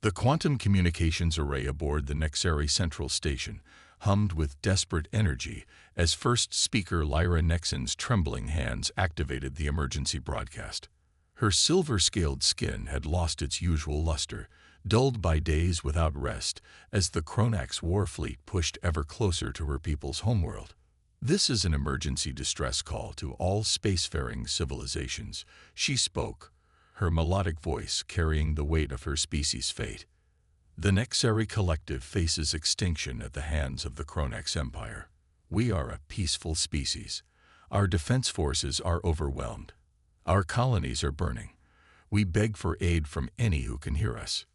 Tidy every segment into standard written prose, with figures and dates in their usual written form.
The quantum communications array aboard the Nexari Central Station hummed with desperate energy as first speaker Lyra Nexon's trembling hands activated the emergency broadcast. Her silver-scaled skin had lost its usual luster, dulled by days without rest as the Kronax war fleet pushed ever closer to her people's homeworld. "This is an emergency distress call to all spacefaring civilizations," she spoke, her melodic voice carrying the weight of her species' fate. "The Nexari Collective faces extinction at the hands of the Kronax Empire. We are a peaceful species. Our defense forces are overwhelmed. Our colonies are burning. We beg for aid from any who can hear us."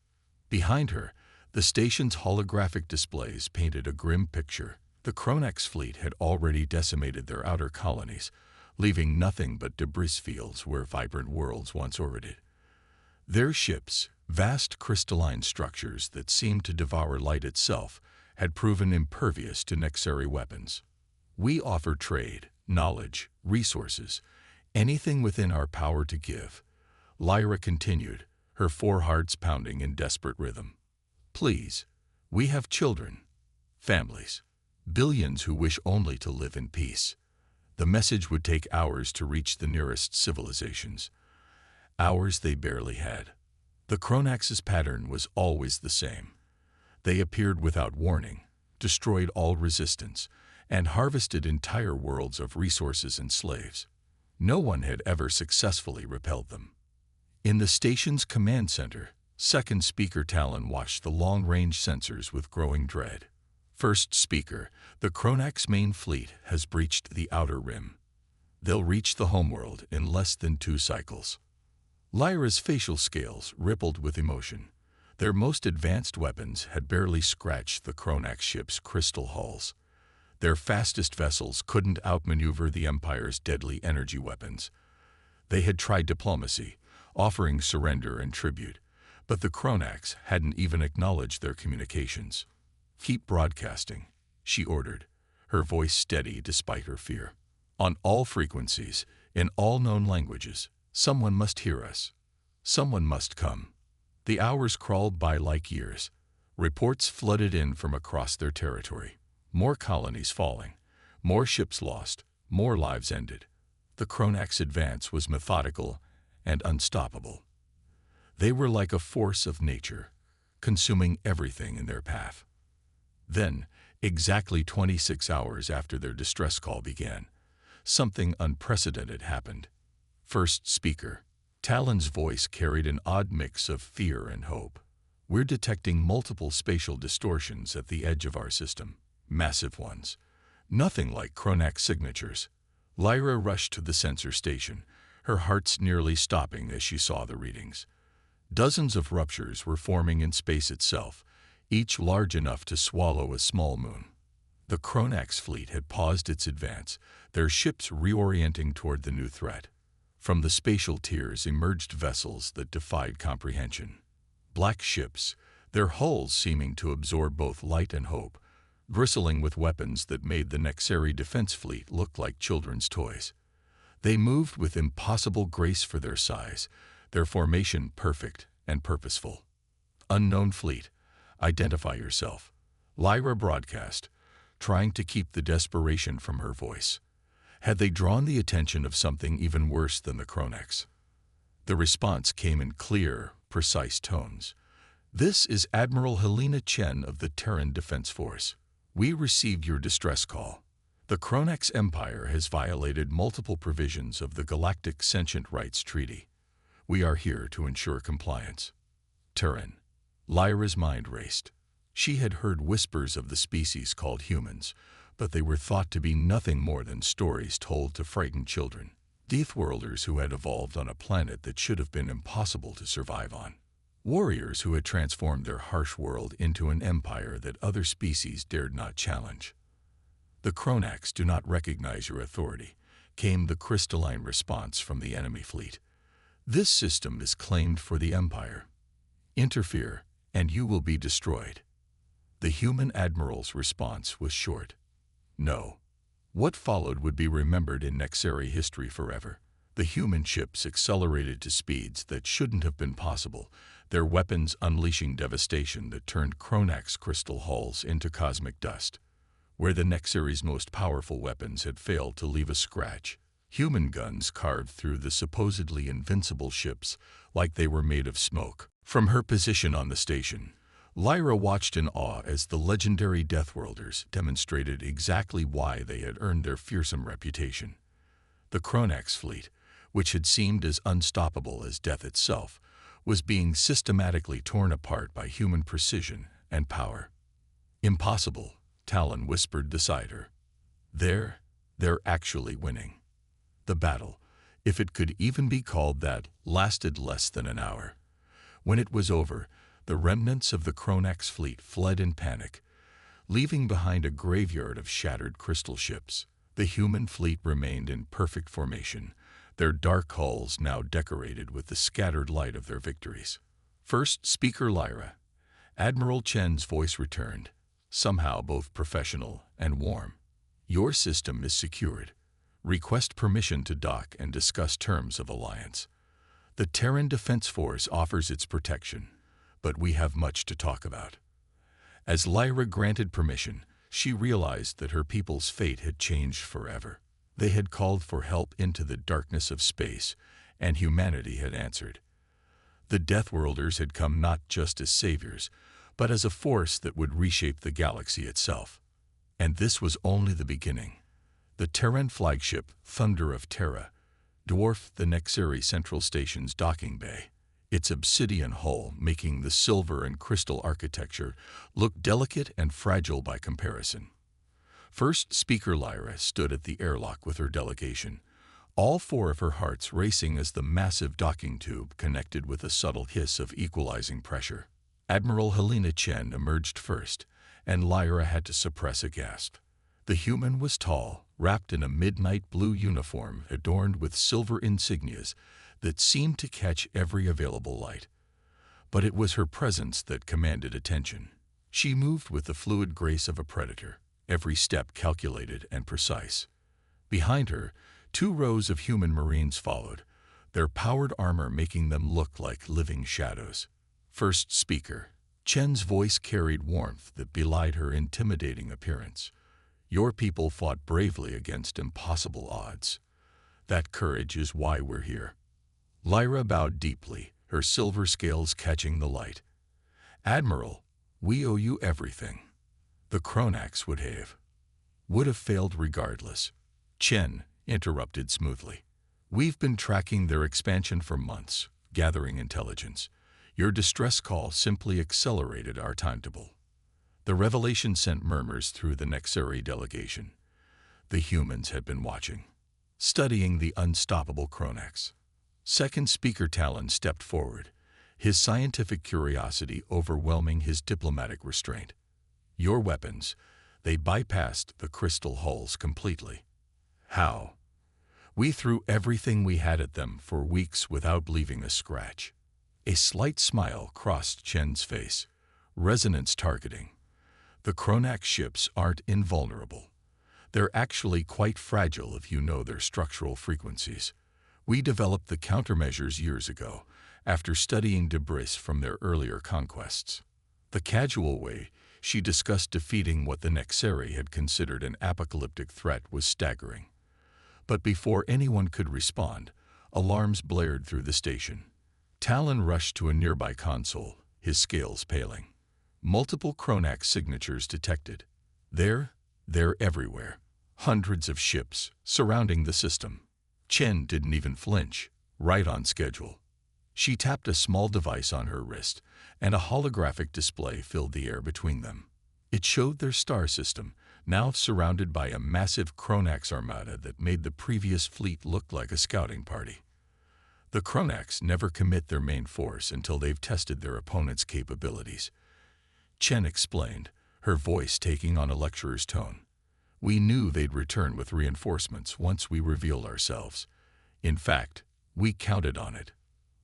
Behind her, the station's holographic displays painted a grim picture. The Kronax fleet had already decimated their outer colonies, leaving nothing but debris fields where vibrant worlds once orbited. Their ships, vast crystalline structures that seemed to devour light itself, had proven impervious to Nexari weapons. "We offer trade, knowledge, resources, anything within our power to give," Lyra continued, her four hearts pounding in desperate rhythm. "Please, we have children, families, billions who wish only to live in peace." The message would take hours to reach the nearest civilizations. Hours they barely had. The Kronax's pattern was always the same. They appeared without warning, destroyed all resistance, and harvested entire worlds of resources and slaves. No one had ever successfully repelled them. In the station's command center, second speaker Talon watched the long-range sensors with growing dread. "First speaker, the Kronax main fleet has breached the outer rim. They'll reach the homeworld in less than 2 cycles." Lyra's facial scales rippled with emotion. Their most advanced weapons had barely scratched the Kronax ship's crystal hulls. Their fastest vessels couldn't outmaneuver the Empire's deadly energy weapons. They had tried diplomacy, offering surrender and tribute, but the Kronax hadn't even acknowledged their communications. "Keep broadcasting," she ordered, her voice steady despite her fear. "On all frequencies, in all known languages, someone must hear us. Someone must come." The hours crawled by like years. Reports flooded in from across their territory. More colonies falling, more ships lost, more lives ended. The Kronax advance was methodical and unstoppable. They were like a force of nature, consuming everything in their path. Then, exactly 26 hours after their distress call began, something unprecedented happened. First speaker. Talon's voice carried an odd mix of fear and hope. "We're detecting multiple spatial distortions at the edge of our system. Massive ones. Nothing like Kronax signatures." Lyra rushed to the sensor station, her heart nearly stopping as she saw the readings. Dozens of ruptures were forming in space itself, each large enough to swallow a small moon. The Kronax fleet had paused its advance, their ships reorienting toward the new threat. From the spatial tiers emerged vessels that defied comprehension. Black ships, their hulls seeming to absorb both light and hope, bristling with weapons that made the Nexari defense fleet look like children's toys. They moved with impossible grace for their size, their formation perfect and purposeful. "Unknown fleet, identify yourself," Lyra broadcast, trying to keep the desperation from her voice. Had they drawn the attention of something even worse than the Kronax? The response came in clear, precise tones. "This is Admiral Helena Chen of the Terran Defense Force. We received your distress call. The Kronax Empire has violated multiple provisions of the Galactic Sentient Rights Treaty. We are here to ensure compliance." Terran. Lyra's mind raced. She had heard whispers of the species called humans, but they were thought to be nothing more than stories told to frighten children. Deathworlders who had evolved on a planet that should have been impossible to survive on. Warriors who had transformed their harsh world into an empire that other species dared not challenge. "The Kronax do not recognize your authority," came the crystalline response from the enemy fleet. "This system is claimed for the Empire. Interfere, and you will be destroyed." The human admiral's response was short. "No." What followed would be remembered in Nexari history forever. The human ships accelerated to speeds that shouldn't have been possible, their weapons unleashing devastation that turned Kronax crystal hulls into cosmic dust. Where the Nexary's most powerful weapons had failed to leave a scratch, human guns carved through the supposedly invincible ships like they were made of smoke. From her position on the station, Lyra watched in awe as the legendary Deathworlders demonstrated exactly why they had earned their fearsome reputation. The Kronax fleet, which had seemed as unstoppable as death itself, was being systematically torn apart by human precision and power. "Impossible," Talon whispered beside her. They're actually winning." The battle, if it could even be called that, lasted less than an hour. When it was over, the remnants of the Kronax fleet fled in panic, leaving behind a graveyard of shattered crystal ships. The human fleet remained in perfect formation, their dark hulls now decorated with the scattered light of their victories. First Speaker Lyra. Admiral Chen's voice returned, somehow both professional and warm. "Your system is secured. Request permission to dock and discuss terms of alliance. The Terran Defense Force offers its protection, but we have much to talk about." As Lyra granted permission, she realized that her people's fate had changed forever. They had called for help into the darkness of space, and humanity had answered. The Deathworlders had come not just as saviors, but as a force that would reshape the galaxy itself. And this was only the beginning. The Terran flagship, Thunder of Terra, dwarfed the Nexary Central Station's docking bay, its obsidian hull making the silver and crystal architecture look delicate and fragile by comparison. First Speaker Lyra stood at the airlock with her delegation, all four of her hearts racing as the massive docking tube connected with a subtle hiss of equalizing pressure. Admiral Helena Chen emerged first, and Lyra had to suppress a gasp. The human was tall, wrapped in a midnight blue uniform adorned with silver insignias that seemed to catch every available light. But it was her presence that commanded attention. She moved with the fluid grace of a predator, every step calculated and precise. Behind her, 2 rows of human Marines followed, their powered armor making them look like living shadows. First Speaker. Chen's voice carried warmth that belied her intimidating appearance. "Your people fought bravely against impossible odds. That courage is why we're here." Lyra bowed deeply, her silver scales catching the light. "Admiral, we owe you everything." The Kronax would have failed regardless. Chen interrupted smoothly. "We've been tracking their expansion for months, gathering intelligence. Your distress call simply accelerated our timetable." The revelation sent murmurs through the Nexary delegation. The humans had been watching, studying the unstoppable Kronax. Second Speaker Talon stepped forward, his scientific curiosity overwhelming his diplomatic restraint. "Your weapons, they bypassed the crystal hulls completely." "How?" "We threw everything we had at them for weeks without leaving a scratch." A slight smile crossed Chen's face. "Resonance targeting. The Kronax ships aren't invulnerable. They're actually quite fragile if you know their structural frequencies. We developed the countermeasures years ago, after studying debris from their earlier conquests." The casual way she discussed defeating what the Nexary had considered an apocalyptic threat was staggering. But before anyone could respond, alarms blared through the station. Talon rushed to a nearby console, his scales paling. Multiple Kronax signatures detected. They're everywhere. Hundreds of ships surrounding the system. Chen didn't even flinch, right on schedule. She tapped a small device on her wrist, and a holographic display filled the air between them. It showed their star system, now surrounded by a massive Kronax armada that made the previous fleet look like a scouting party. The Kronax never commit their main force until they've tested their opponent's capabilities. Chen explained, her voice taking on a lecturer's tone. "We knew they'd return with reinforcements once we revealed ourselves. In fact, we counted on it."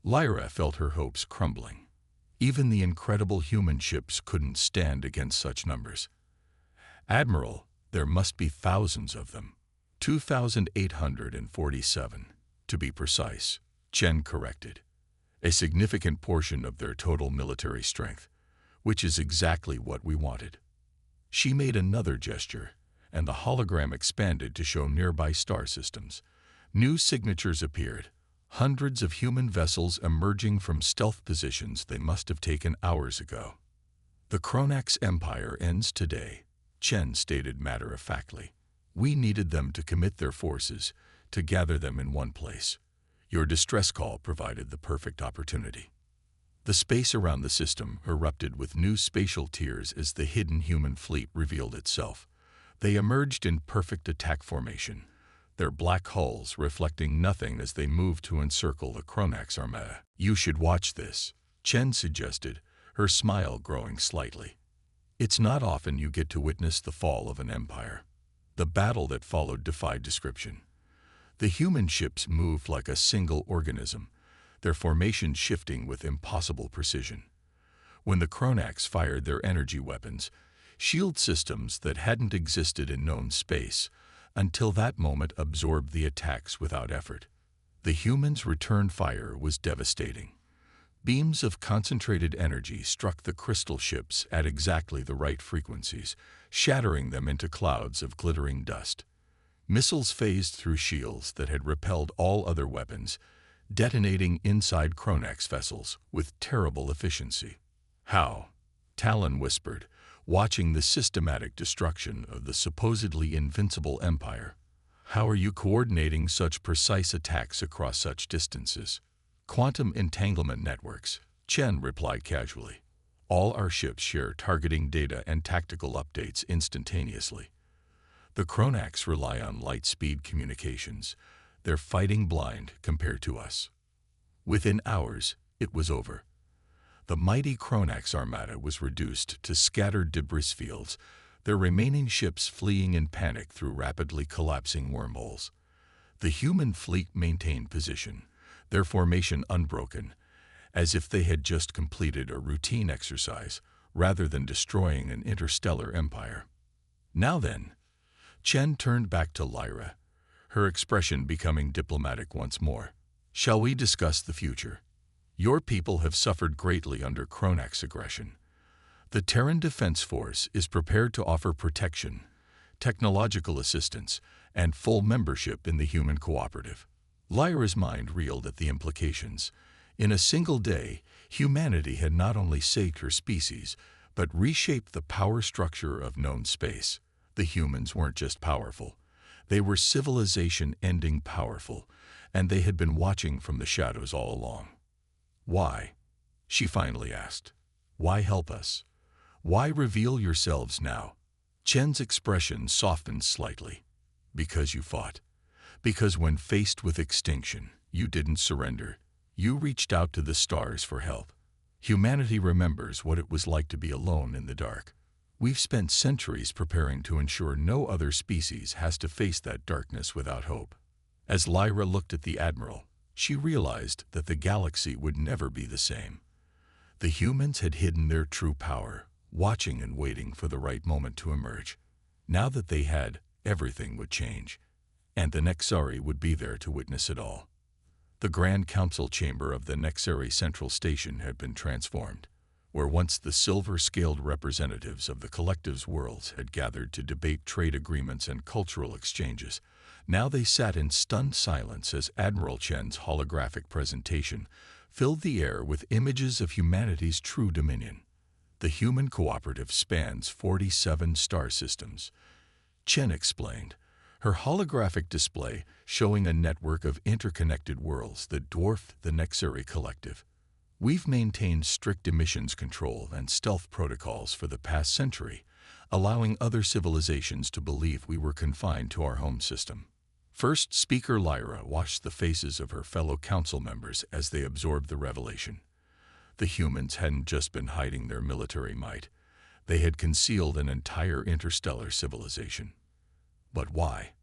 Lyra felt her hopes crumbling. Even the incredible human ships couldn't stand against such numbers. "Admiral, there must be thousands of them." 2,847, to be precise, Chen corrected. a significant portion of their total military strength, which is exactly what we wanted. She made another gesture, and the hologram expanded to show nearby star systems. New signatures appeared, hundreds of human vessels emerging from stealth positions they must have taken hours ago. "The Kronax Empire ends today," Chen stated matter-of-factly. "We needed them to commit their forces, to gather them in one place. Your distress call provided the perfect opportunity." The space around the system erupted with new spatial tiers as the hidden human fleet revealed itself. They emerged in perfect attack formation, their black hulls reflecting nothing as they moved to encircle the Kronax Armada. "You should watch this," Chen suggested, her smile growing slightly. "It's not often you get to witness the fall of an empire." The battle that followed defied description. The human ships moved like a single organism, their formation shifting with impossible precision. When the Kronax fired their energy weapons, shield systems that hadn't existed in known space until that moment absorbed the attacks without effort. The humans' return fire was devastating. Beams of concentrated energy struck the crystal ships at exactly the right frequencies, shattering them into clouds of glittering dust. Missiles phased through shields that had repelled all other weapons, detonating inside Kronax vessels with terrible efficiency. "How?" Talon whispered, watching the systematic destruction of the supposedly invincible empire. "How are you coordinating such precise attacks across such distances?" "Quantum entanglement networks," Chen replied casually. "All our ships share targeting data and tactical updates instantaneously. The Kronax rely on light-speed communications. They're fighting blind compared to us." Within hours, it was over. The mighty Kronax Armada was reduced to scattered debris fields, their remaining ships fleeing in panic through rapidly collapsing wormholes. The human fleet maintained position, their formation unbroken, as if they had just completed a routine exercise rather than destroying an interstellar empire. "Now then," Chen turned back to Lyra, her expression becoming diplomatic once more. "Shall we discuss the future? Your people have suffered greatly under Kronax aggression. The Terran Defense Force is prepared to offer protection, technological assistance, and full membership in the human cooperative." Lyra's mind reeled at the implications. In a single day, humanity had not only saved her species, but reshaped the power structure of known space. The humans weren't just powerful. They were civilization-ending powerful, and they had been watching from the shadows all along. "Why?" she finally asked. "Why help us? Why reveal yourselves now?" Chen's expression softened slightly. "Because you fought. Because when faced with extinction, you didn't surrender. You reached out to the stars for help. Humanity remembers what it was like to be alone in the dark. We've spent centuries preparing to ensure no other species has to face that darkness without hope." As Lyra looked at the Admiral, she realized that the galaxy would never be the same. The humans had hidden their true power, watching and waiting for the right moment to emerge. Now that they had, everything would change, and the Nexari would be there to witness it all. The Grand Council chamber of the Nexari Central Station had been transformed, where once the silver-scaled representatives of the collective's worlds had gathered to debate trade agreements and cultural exchanges. Now they sat in stunned silence as Admiral Chen's holographic presentation filled the air with images of humanity's true dominion. The human cooperative spans 47 star systems, Chen explained, her holographic display showing a network of interconnected worlds that dwarfed the Nexari collective. "We've maintained strict emissions control and stealth protocols for the past century, allowing other civilizations to believe we were confined to our home system." First Speaker Lyra washed the faces of her fellow council members as they absorbed the revelation. The humans hadn't just been hiding their military might. They had concealed an entire interstellar civilization. "But why?"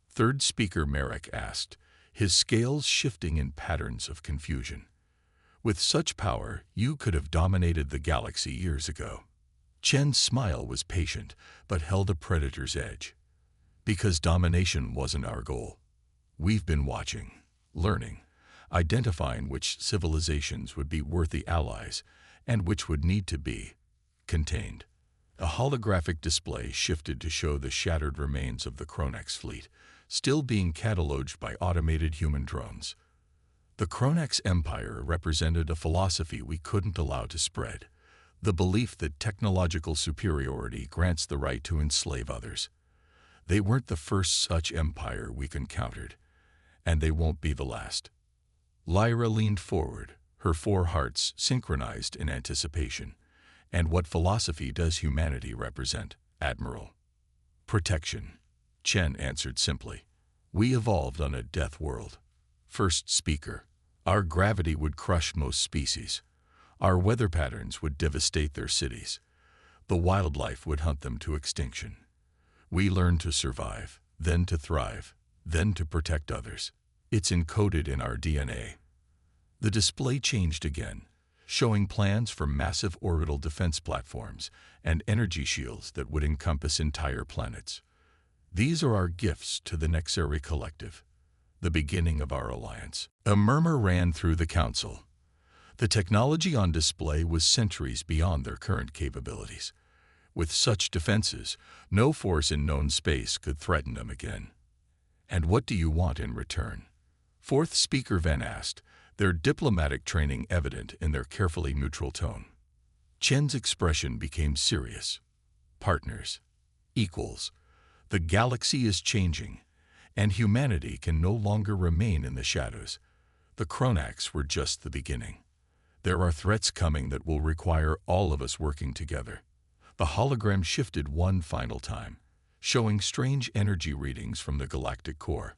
Third Speaker Merrick asked, his scales shifting in patterns of confusion. "With such power, you could have dominated the galaxy years ago." Chen's smile was patient, but held a predator's edge. "Because domination wasn't our goal. We've been watching, learning. identifying which civilizations would be worthy allies and which would need to be contained. A holographic display shifted to show the shattered remains of the Kronax fleet, still being cataloged by automated human drones. The Kronax Empire represented a philosophy we couldn't allow to spread, the belief that technological superiority grants the right to enslave others. They weren't the first such empire we've encountered, and they won't be the last. Lyra leaned forward, her four hearts synchronized in anticipation. And what philosophy does humanity represent, Admiral? Protection, Chen answered simply. We evolved on a death world. First speaker. Our gravity would crush most species. Our weather patterns would devastate their cities. The wildlife would hunt them to extinction. We learned to survive, then to thrive, then to protect others. It's encoded in our DNA. The display changed again, showing plans for massive orbital defense platforms and energy shields that would encompass entire planets. These are our gifts to the Nexari Collective, the beginning of our alliance. A murmur ran through the council. The technology on display was centuries beyond their current capabilities. With such defenses, no force in known space could threaten them again. And what do you want in return? Fourth speaker Van asked, their diplomatic training evident in their carefully neutral tone. Chen's expression became serious. Partners. Equals. The galaxy is changing, and humanity can no longer remain in the shadows. The Kronax were just the beginning. There are threats coming that will require all of us working together. The hologram shifted one final time, showing strange energy readings from the galactic core.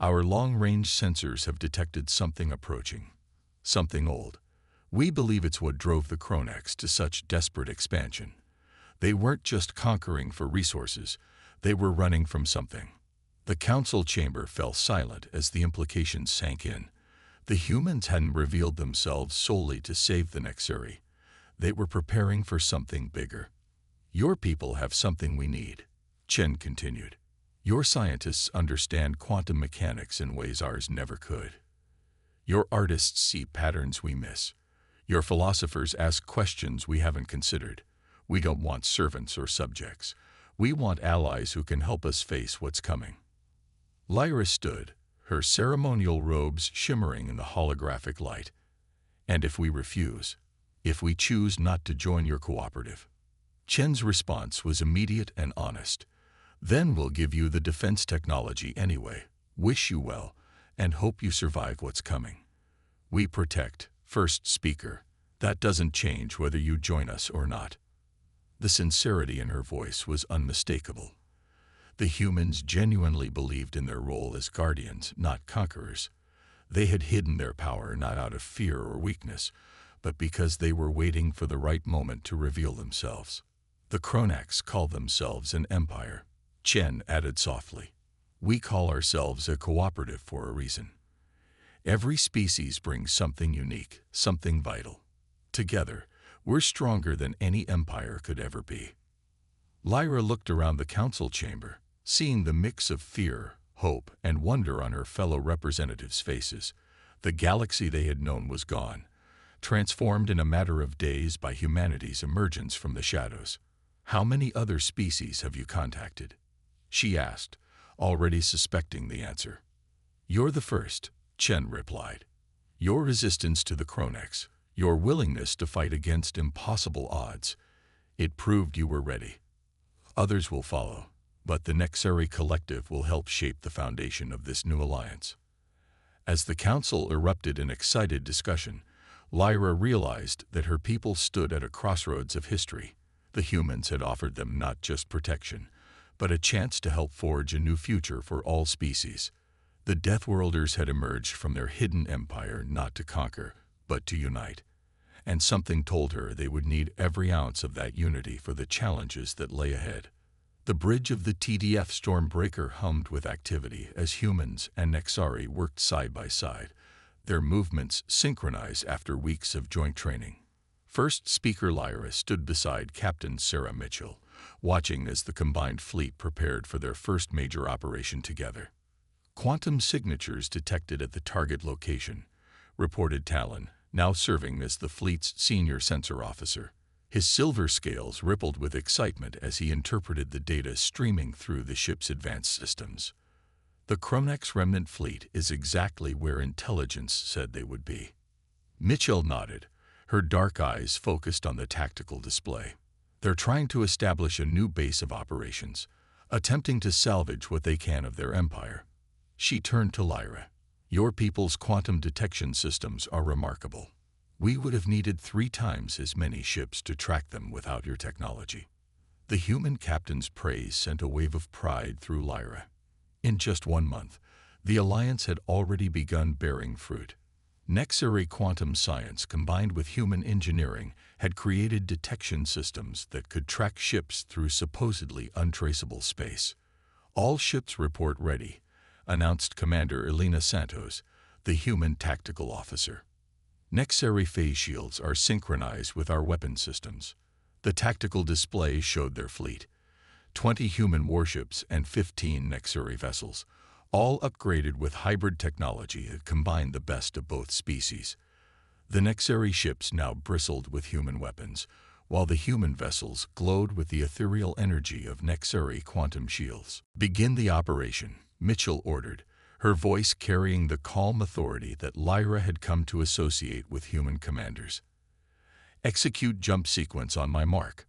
Our long-range sensors have detected something approaching, something old. We believe it's what drove the Kronax to such desperate expansion. They weren't just conquering for resources, they were running from something. The council chamber fell silent as the implications sank in. The humans hadn't revealed themselves solely to save the Nexari. They were preparing for something bigger. Your people have something we need, Chen continued. Your scientists understand quantum mechanics in ways ours never could. Your artists see patterns we miss. Your philosophers ask questions we haven't considered. We don't want servants or subjects. We want allies who can help us face what's coming. Lyra stood, her ceremonial robes shimmering in the holographic light. And if we refuse, if we choose not to join your cooperative? Chen's response was immediate and honest. Then we'll give you the defense technology anyway, wish you well, and hope you survive what's coming. We protect, first speaker. That doesn't change whether you join us or not. The sincerity in her voice was unmistakable. The humans genuinely believed in their role as guardians, not conquerors. They had hidden their power not out of fear or weakness, but because they were waiting for the right moment to reveal themselves. The Kronax call themselves an empire. Chen added softly. We call ourselves a cooperative for a reason. Every species brings something unique, something vital. Together, we're stronger than any empire could ever be. Lyra looked around the council chamber, seeing the mix of fear, hope, and wonder on her fellow representatives' faces. The galaxy they had known was gone, transformed in a matter of days by humanity's emergence from the shadows. How many other species have you contacted? She asked, already suspecting the answer. You're the first, Chen replied. Your resistance to the Kronax, your willingness to fight against impossible odds, it proved you were ready. Others will follow, but the Nexari Collective will help shape the foundation of this new alliance. As the council erupted in excited discussion, Lyra realized that her people stood at a crossroads of history. The humans had offered them not just protection, but a chance to help forge a new future for all species. The Deathworlders had emerged from their hidden empire not to conquer, but to unite. And something told her they would need every ounce of that unity for the challenges that lay ahead. The bridge of the TDF Stormbreaker hummed with activity as humans and Nexari worked side by side, their movements synchronized after weeks of joint training. First speaker Lyra stood beside Captain Sarah Mitchell, watching as the combined fleet prepared for their first major operation together. Quantum signatures detected at the target location, reported Talon, now serving as the fleet's senior sensor officer. His silver scales rippled with excitement as he interpreted the data streaming through the ship's advanced systems. The Kronax remnant fleet is exactly where intelligence said they would be. Mitchell nodded, her dark eyes focused on the tactical display. They're trying to establish a new base of operations, attempting to salvage what they can of their empire. She turned to Lyra. Your people's quantum detection systems are remarkable. We would have needed 3 times as many ships to track them without your technology. The human captain's praise sent a wave of pride through Lyra. In just 1 month, the Alliance had already begun bearing fruit. Nexary quantum science combined with human engineering had created detection systems that could track ships through supposedly untraceable space. All ships report ready, announced Commander Elena Santos, the human tactical officer. Nexary phase shields are synchronized with our weapon systems. The tactical display showed their fleet. 20 human warships and 15 Nexary vessels, all upgraded with hybrid technology that combined the best of both species. The Nexary ships now bristled with human weapons, while the human vessels glowed with the ethereal energy of Nexary quantum shields. Begin the operation, Mitchell ordered, her voice carrying the calm authority that Lyra had come to associate with human commanders. Execute jump sequence on my mark.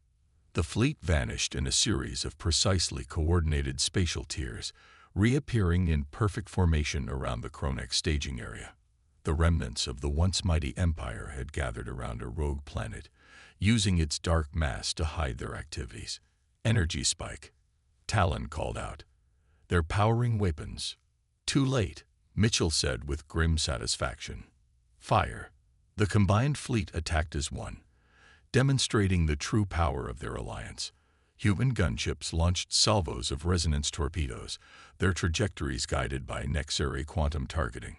The fleet vanished in a series of precisely coordinated spatial tiers, reappearing in perfect formation around the Kronax staging area. The remnants of the once mighty empire had gathered around a rogue planet, using its dark mass to hide their activities. Energy spike, Talon called out. They're powering weapons. Too late, Mitchell said with grim satisfaction. Fire. The combined fleet attacked as one, demonstrating the true power of their alliance. Human gunships launched salvos of resonance torpedoes, their trajectories guided by Nexary quantum targeting.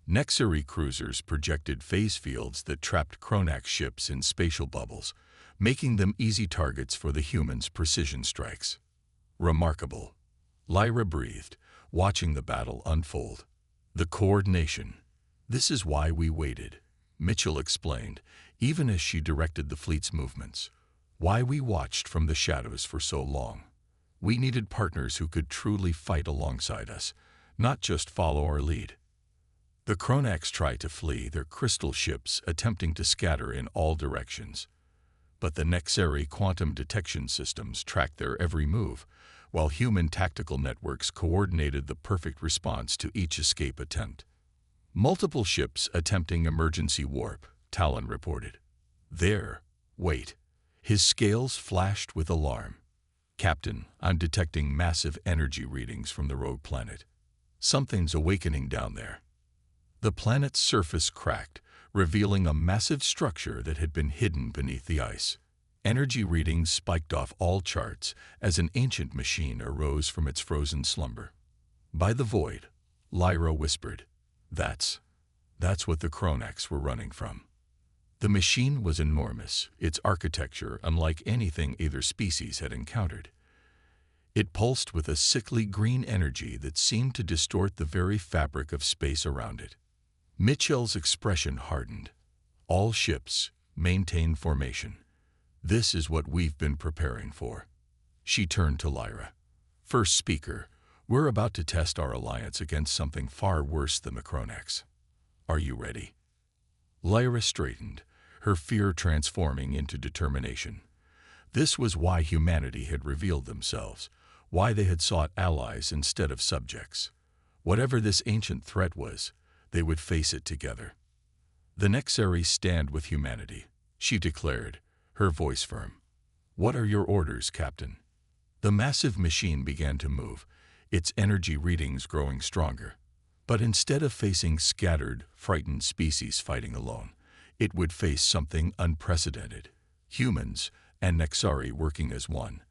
Nexary cruisers projected phase fields that trapped Kronax ships in spatial bubbles, making them easy targets for the humans' precision strikes. Remarkable. Lyra breathed, watching the battle unfold. The coordination. This is why we waited, Mitchell explained, even as she directed the fleet's movements. Why we watched from the shadows for so long. We needed partners who could truly fight alongside us, not just follow our lead. The Kronax tried to flee, their crystal ships attempting to scatter in all directions. But the Nexary quantum detection systems tracked their every move, while human tactical networks coordinated the perfect response to each escape attempt. Multiple ships attempting emergency warp, Talon reported. There, wait. His scales flashed with alarm. Captain, I'm detecting massive energy readings from the rogue planet. Something's awakening down there. The planet's surface cracked, revealing a massive structure that had been hidden beneath the ice. Energy readings spiked off all charts as an ancient machine arose from its frozen slumber. By the void, Lyra whispered, That's what the Kronax were running from. The machine was enormous, its architecture unlike anything either species had encountered. It pulsed with a sickly green energy that seemed to distort the very fabric of space around it. Mitchell's expression hardened. All ships, maintain formation. This is what we've been preparing for. She turned to Lyra. First speaker, we're about to test our alliance against something far worse than the Kronax. Are you ready? Lyra straightened, her fear transforming into determination. This was why humanity had revealed themselves, why they had sought allies instead of subjects. Whatever this ancient threat was, they would face it together. The Nexaries stand with humanity, she declared, her voice firm. What are your orders, Captain? The massive machine began to move, its energy readings growing stronger. But instead of facing scattered, frightened species fighting alone, it would face something unprecedented. Humans and Nexari working as one,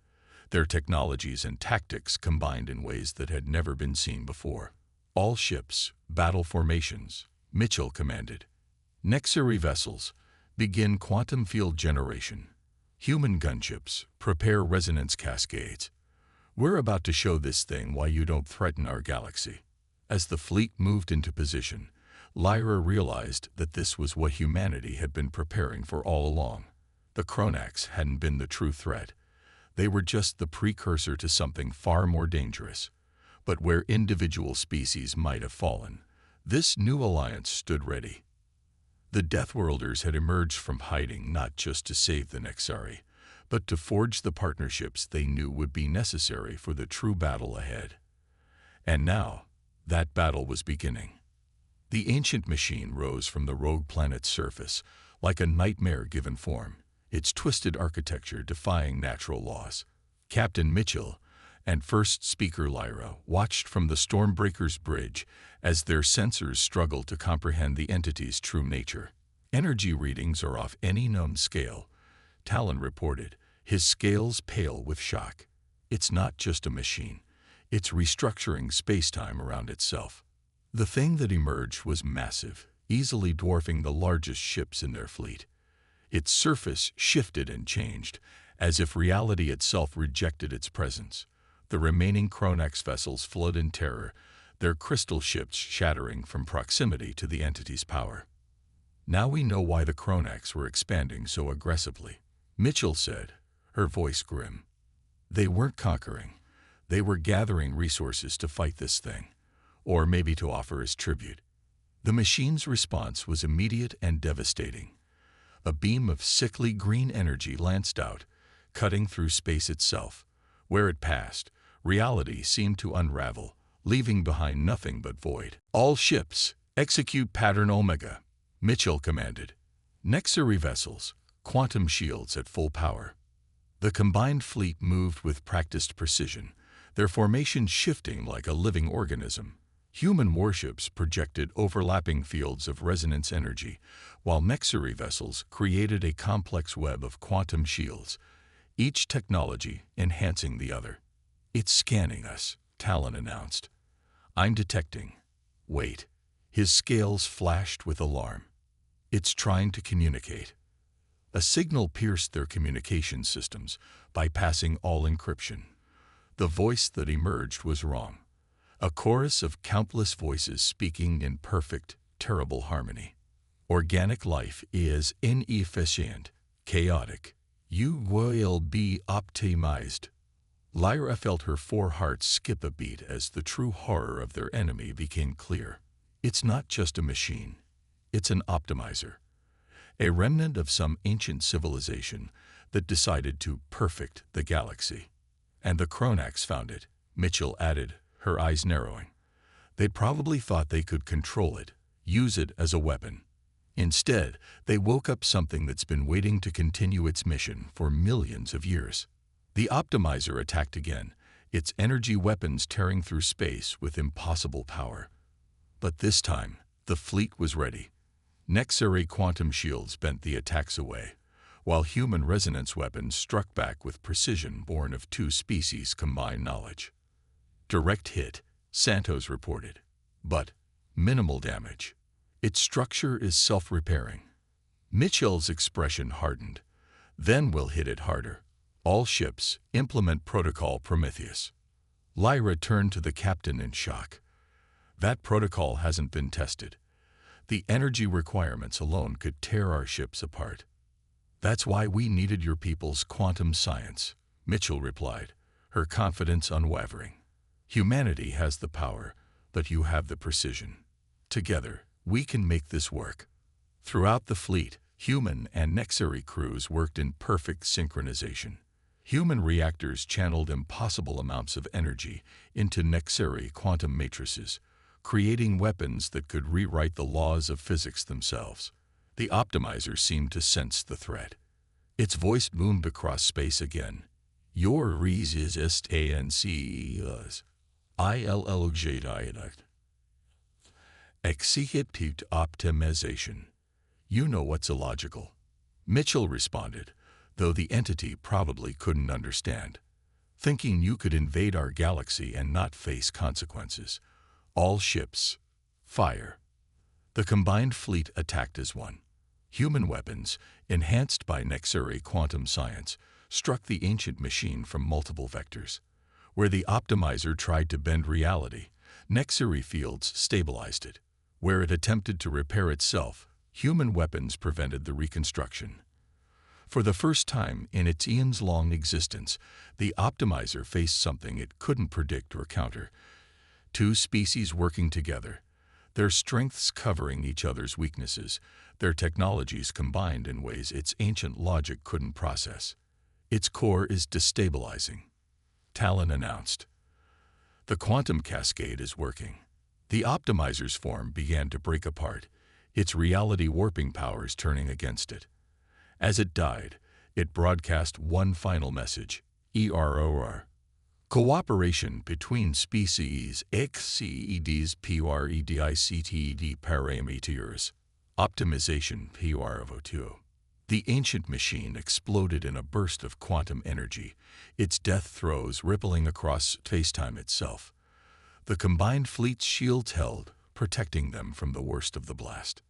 their technologies and tactics combined in ways that had never been seen before. All ships, battle formations, Mitchell commanded. Nexari vessels, begin quantum field generation. Human gunships, prepare resonance cascades. We're about to show this thing why you don't threaten our galaxy. As the fleet moved into position, Lyra realized that this was what humanity had been preparing for all along. The Kronax hadn't been the true threat. They were just the precursor to something far more dangerous. But where individual species might have fallen, this new alliance stood ready. The Deathworlders had emerged from hiding not just to save the Nexari, but to forge the partnerships they knew would be necessary for the true battle ahead. And now, that battle was beginning. The ancient machine rose from the rogue planet's surface like a nightmare given form, its twisted architecture defying natural laws. Captain Mitchell and First Speaker Lyra watched from the Stormbreaker's bridge as their sensors struggled to comprehend the entity's true nature. Energy readings are off any known scale, Talon reported, his scales pale with shock. It's not just a machine. It's restructuring space-time around itself. The thing that emerged was massive, easily dwarfing the largest ships in their fleet. Its surface shifted and changed, as if reality itself rejected its presence. The remaining Kronax vessels fled in terror, their crystal ships shattering from proximity to the entity's power. Now we know why the Kronax were expanding so aggressively, Mitchell said, her voice grim. They weren't conquering. They were gathering resources to fight this thing, or maybe to offer as tribute. The machine's response was immediate and devastating. A beam of sickly green energy lanced out, cutting through space itself. Where it passed, reality seemed to unravel, leaving behind nothing but void. All ships, execute Pattern Omega, Mitchell commanded. Nexari vessels, quantum shields at full power. The combined fleet moved with practiced precision, their formation shifting like a living organism. Human warships projected overlapping fields of resonance energy, while Nexari vessels created a complex web of quantum shields, each technology enhancing the other. It's scanning us, Talon announced. I'm detecting. Wait. His scales flashed with alarm. It's trying to communicate. A signal pierced their communication systems, bypassing all encryption. The voice that emerged was wrong. A chorus of countless voices speaking in perfect, terrible harmony. Organic life is inefficient, chaotic. You will be optimized. Lyra felt her four hearts skip a beat as the true horror of their enemy became clear. It's not just a machine. It's an optimizer. A remnant of some ancient civilization that decided to perfect the galaxy. And the Kronax found it, Mitchell added, her eyes narrowing. They probably thought they could control it, use it as a weapon. Instead, they woke up something that's been waiting to continue its mission for millions of years. The Optimizer attacked again, its energy weapons tearing through space with impossible power. But this time, the fleet was ready. Nexari quantum shields bent the attacks away, while human resonance weapons struck back with precision born of two species' combined knowledge. Direct hit, Santos reported, but minimal damage. Its structure is self-repairing. Mitchell's expression hardened. Then we'll hit it harder. All ships, implement Protocol Prometheus. Lyra turned to the captain in shock. That protocol hasn't been tested. The energy requirements alone could tear our ships apart. That's why we needed your people's quantum science, Mitchell replied, her confidence unwavering. Humanity has the power, but you have the precision. Together, we can make this work. Throughout the fleet, human and Nexari crews worked in perfect synchronization. Human reactors channeled impossible amounts of energy into Nexari quantum matrices, creating weapons that could rewrite the laws of physics themselves. The Optimizer seemed to sense the threat. Its voice boomed across space again. Your resist ANC ILLGDIADACT. Executive optimization. You know what's illogical. Mitchell responded, though the entity probably couldn't understand. Thinking you could invade our galaxy and not face consequences. All ships, fire. The combined fleet attacked as one. Human weapons, enhanced by Nexari quantum science, struck the ancient machine from multiple vectors. Where the Optimizer tried to bend reality, Nexary fields stabilized it. Where it attempted to repair itself, human weapons prevented the reconstruction. For the first time in its eons-long existence, the Optimizer faced something it couldn't predict or counter. Two species working together, their strengths covering each other's weaknesses, their technologies combined in ways its ancient logic couldn't process. Its core is destabilizing, Talon announced. The quantum cascade is working. The Optimizer's form began to break apart, its reality warping powers turning against it. As it died, it broadcast one final message, EROR. Cooperation between species XCEDs PREDICTED parameters. Optimization PRO2. The ancient machine exploded in a burst of quantum energy, its death throes rippling across spacetime itself. The combined fleet's shields held, protecting them from the worst of the blast.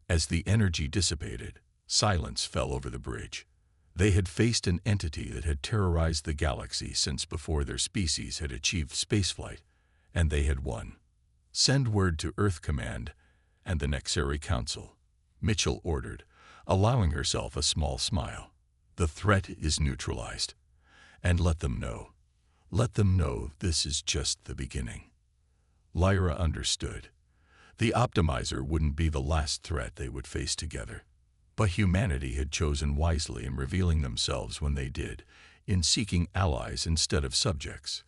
As the energy dissipated, silence fell over the bridge. They had faced an entity that had terrorized the galaxy since before their species had achieved spaceflight, and they had won. "Send word to Earth Command and the Nexary Council," Mitchell ordered, allowing herself a small smile. "The threat is neutralized. And let them know this is just the beginning." Lyra understood. The Optimizer wouldn't be the last threat they would face together. But humanity had chosen wisely in revealing themselves when they did, in seeking allies instead of subjects.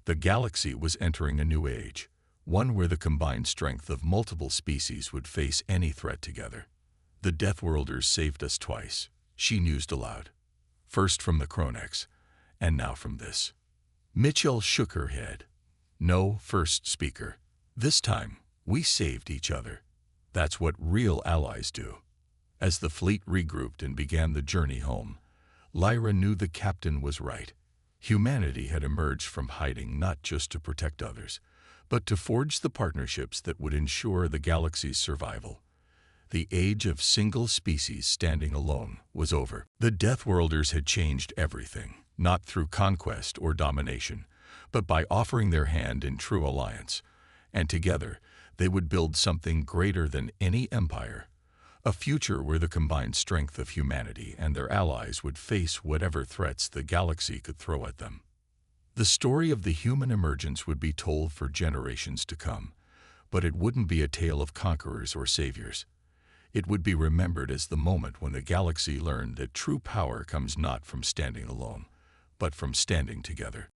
The galaxy was entering a new age, one where the combined strength of multiple species would face any threat together. "The Deathworlders saved us twice," she mused aloud. "First from the Kronex, and now from this." Mitchell shook her head. "No, first speaker. This time, we saved each other. That's what real allies do." As the fleet regrouped and began the journey home, Lyra knew the captain was right. Humanity had emerged from hiding not just to protect others, but to forge the partnerships that would ensure the galaxy's survival. The age of single species standing alone was over. The Deathworlders had changed everything, not through conquest or domination, but by offering their hand in true alliance. And together, they would build something greater than any empire. A future where the combined strength of humanity and their allies would face whatever threats the galaxy could throw at them. The story of the human emergence would be told for generations to come, but it wouldn't be a tale of conquerors or saviors. It would be remembered as the moment when the galaxy learned that true power comes not from standing alone, but from standing together.